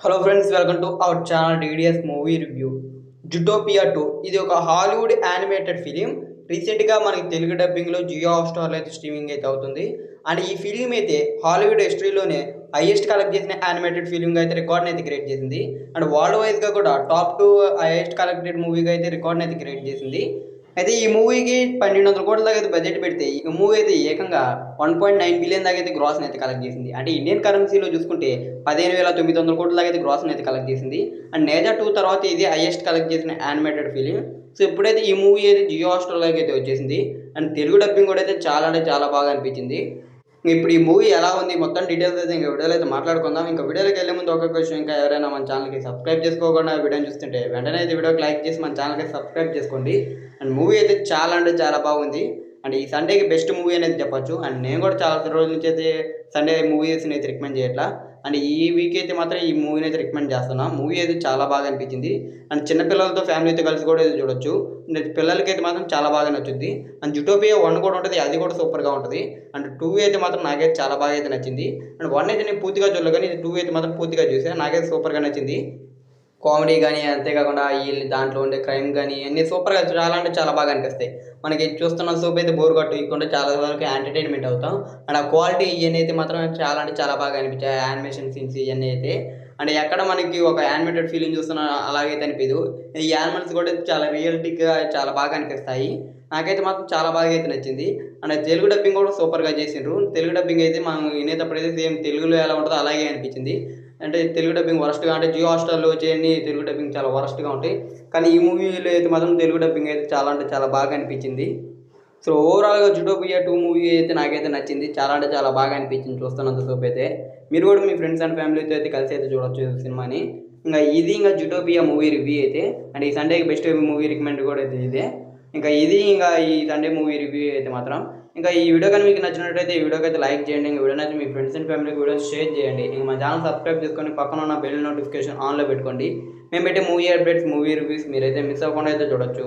Hello friends, welcome to our channel DDS movie review. Zootopia 2 ఇది ఒక Hollywood animated film. రీసెంట్గా మనకి తెలుగు డబ్బింగ్లో జియో హాట్‌స్టార్‌లో అయితే స్ట్రీమింగ్ అయితే అవుతుంది. అండ్ ఈ ఫిలిం అయితే హాలీవుడ్ హిస్టరీలోనే హైయెస్ట్ కలెక్ట్ చేసిన యానిమేటెడ్ ఫిలింగా అయితే రికార్డ్ని అయితే క్రియేట్ చేసింది. అండ్ వరల్డ్ వైజ్గా కూడా టాప్ 2 హైయెస్ట్ కలెక్టెడ్ మూవీగా అయితే రికార్డ్ని అయితే క్రియేట్ చేసింది. అయితే ఈ మూవీకి 1,200 కోట్ల దాకా అయితే బడ్జెట్ పెడితే ఈ మూవీ అయితే ఏకంగా 1.9 బిలియన్ దాకా అయితే గ్రాస్‌ని అయితే కలెక్ట్ చేసింది. అంటే ఇండియన్ కరెన్సీలో చూసుకుంటే 15,900 కోట్ల దాకా అయితే గ్రాస్‌ని అయితే కలెక్ట్ చేసింది. అండ్ 'నేజర్ 2' తర్వాత ఇది హైయెస్ట్ కలెక్ట్ చేసిన యానిమేటెడ్ ఫిలిం. సో ఇప్పుడైతే ఈ మూవీ అయితే జియో హాట్‌స్టార్‌లోకి అయితే వచ్చేసింది. అండ్ తెలుగు డబ్బింగ్ కూడా అయితే చాలా అంటే చాలా బాగా అనిపించింది. ఇప్పుడు ఈ మూవీ ఎలా ఉంది మొత్తం డీటెయిల్స్ అయితే ఇంక వీడియోలో అయితే మాట్లాడుకుందాం. ఇంకా వీడియోలోకి వెళ్ళే ముందు ఒక క్వశ్చన్, ఇంకా ఎవరైనా మన ఛానల్‌కి సబ్స్క్రైబ్ చేసుకోకుండా వీడియోని చూస్తుంటే వెంటనే అయితే వీడియోకి లైక్ చేసి మన ఛానల్‌కి సబ్స్క్రైబ్ చేసుకోండి. అండ్ మూవీ అయితే చాలా అంటే చాలా బాగుంది. అండ్ ఈ సండేకి బెస్ట్ మూవీ అనేది చెప్పొచ్చు. అండ్ నేను కూడా చాలా రోజుల నుంచి అయితే సండే మూవీస్‌ని అయితే రికమెండ్ చేయట్లా. అండ్ ఈ వీక్ అయితే మాత్రం ఈ మూవీని అయితే రికమెండ్ చేస్తున్నా. మూవీ అయితే చాలా బాగా అనిపించింది. అండ్ చిన్న పిల్లలతో ఫ్యామిలీతో కలిసి కూడా ఇది చూడొచ్చు. అండ్ పిల్లలకైతే మాత్రం చాలా బాగా నచ్చుద్ది. అండ్ జుటోపియా 1 కూడా ఉంటది. అది కూడా సూపర్‌గా ఉంటది. అండ్ 2 అయితే మాత్రం నాకైతే చాలా బాగా అయితే నచ్చింది. అండ్ 1 అయితే నేను పూర్తిగా చూడలేదు కానీ 2 అయితే మాత్రం పూర్తిగా చూసా. నాకైతే సూపర్‌గా నచ్చింది. కామెడీ గానీ, అంతేకాకుండా దాంట్లో ఉండే క్రైమ్ గానీ, అన్నీ సూపర్‌గా చాలా అంటే చాలా బాగా అనిపిస్తాయి. మనకి చూస్తున్న సేపయితే బోర్ కొట్టకుండా చాలా వరకు ఎంటర్‌టైన్‌మెంట్ అవుతాం. అండ్ ఆ క్వాలిటీ ఇయన్నీ అయితే మాత్రం చాలా అంటే చాలా బాగా అనిపించాయి. యానిమేషన్ సీన్స్ ఇయన్నీ అయితే. అండ్ ఎక్కడ మనకి ఒక యానిమేటెడ్ ఫిల్మ్ చూస్తున్నా అలాగైతే అనిపియదు. ఈ యానిమల్స్ కూడా చాలా రియలిస్టిక్‌గా చాలా బాగా అనిపిస్తాయి. నాకైతే మాత్రం చాలా బాగా అయితే నచ్చింది. అండ్ తెలుగు డబ్బింగ్ కూడా సూపర్‌గా చేసిండ్రు. తెలుగు డబ్బింగ్ అయితే మనం వినేటప్పుడైతే సేమ్ తెలుగులో ఎలా ఉంటదో అలాగే అనిపించింది. అంటే తెలుగు డబ్బింగ్ వరస్ట్‌గా, అంటే జియో హాట్‌స్టార్‌లో వచ్చేయన్నీ తెలుగు డబ్బింగ్ చాలా వరస్ట్‌గా ఉంటాయి. కానీ ఈ మూవీలో అయితే మాత్రం తెలుగు డబ్బింగ్ అయితే చాలా అంటే చాలా బాగా అనిపించింది. సో ఓవరాల్‌గా 'జుటోపియా 2' మూవీ అయితే నాకైతే నచ్చింది. చాలా అంటే చాలా బాగా అనిపించింది చూస్తున్నంత సేపయితే. మీరు కూడా మీ ఫ్రెండ్స్ అండ్ ఫ్యామిలీతో అయితే కలిసి అయితే చూడొచ్చు ఈ సినిమాని. ఇది 'జుటోపియా' మూవీ రివ్యూ అయితే. అండ్ ఈ సండేకి బెస్ట్ మూవీ రికమెండ్ కూడా అయితే ఇదే. ఈ సండే మూవీ రివ్యూ అయితే మాత్రం. ఈ వీడియో గాని మీకు నచ్చినట్టయితే ఈ వీడియోకైతే లైక్ చేయండి. వీడియో నచ్చితే మీ ఫ్రెండ్స్ అండ్ ఫ్యామిలీకి వీడియోని షేర్ చేయండి. మా ఛానల్ సబ్స్క్రైబ్ చేసుకొని పక్కన ఉన్న బెల్ నోటిఫికేషన్ ఆన్‌లో పెట్టుకోండి. మేము పెట్టే మూవీ అప్డేట్స్, మూవీ రివ్యూస్ మీరైతే మిస్ అవ్వకుండా అయితే చూడొచ్చు.